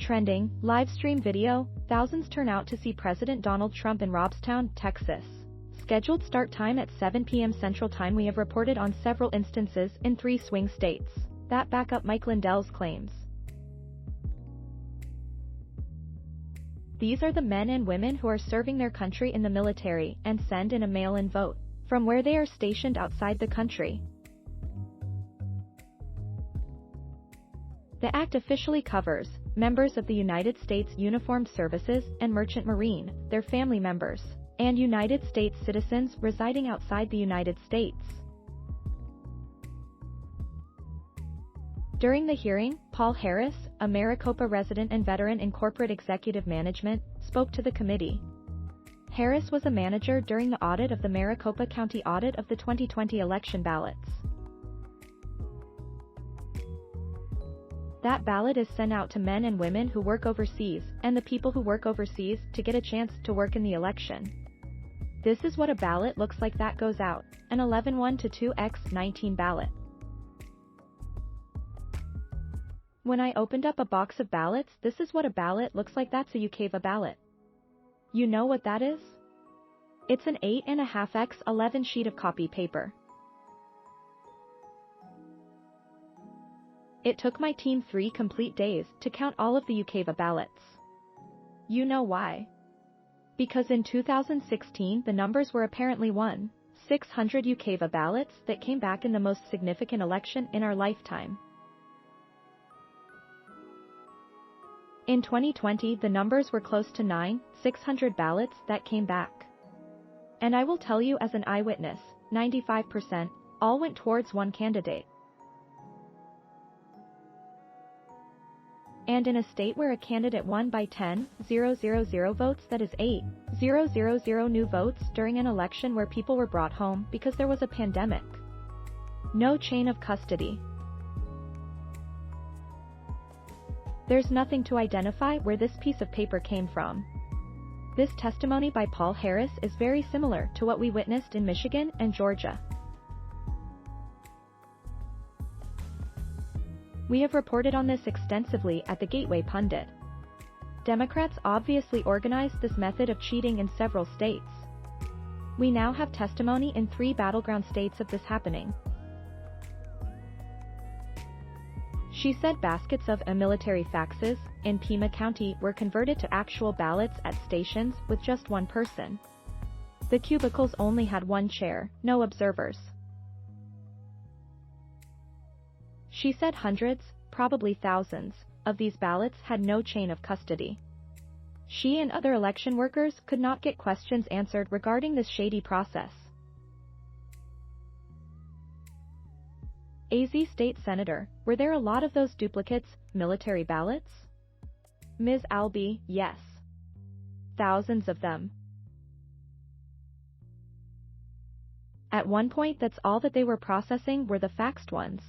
Trending, live stream video, thousands turn out to see President Donald Trump in Robstown, Texas. Scheduled start time at 7 p.m. Central Time. We have reported on several instances in 3 swing states that back up Mike Lindell's claims. These are the men and women who are serving their country in the military and send in a mail-in vote from where they are stationed outside the country. The act officially covers members of the United States Uniformed Services and Merchant Marine, their family members, and United States citizens residing outside the United States. During the hearing, Paul Harris, a Maricopa resident and veteran in corporate executive management, spoke to the committee. Harris was a manager during the audit of the Maricopa County audit of the 2020 election ballots. That ballot is sent out to men and women who work overseas, and the people who work overseas to get a chance to work in the election. This is what a ballot looks like that goes out, an 11-1-2x19 ballot. When I opened up a box of ballots, this is what a ballot looks like. That's a UOCAVA ballot. You know what that is? It's an 8.5x11 sheet of copy paper. It took my team 3 complete days to count all of the UOCAVA ballots. You know why? Because in 2016 the numbers were apparently 1/600 UOCAVA ballots that came back in the most significant election in our lifetime. In 2020 the numbers were close to 9,600 ballots that came back. And I will tell you as an eyewitness, 95% all went towards one candidate. And in a state where a candidate won by 10,000 votes, that is 8,000 new votes during an election where people were brought home because there was a pandemic. No chain of custody. There's nothing to identify where this piece of paper came from. This testimony by Paul Harris is very similar to what we witnessed in Michigan and Georgia. We have reported on this extensively at the Gateway Pundit. Democrats obviously organized this method of cheating in several states. We now have testimony in 3 battleground states of this happening. She said baskets of military faxes in Pima County were converted to actual ballots at stations with just one person. The cubicles only had 1 chair, no observers. She said hundreds, probably thousands, of these ballots had no chain of custody. She and other election workers could not get questions answered regarding this shady process. AZ State Senator, were there a lot of those duplicates, military ballots? Ms. Albee, yes. Thousands of them. At one point that's all that they were processing were the faxed ones.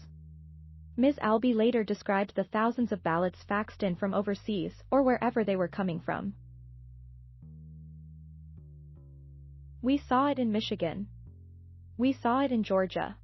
Ms. Albee later described the thousands of ballots faxed in from overseas or wherever they were coming from. We saw it in Michigan. We saw it in Georgia.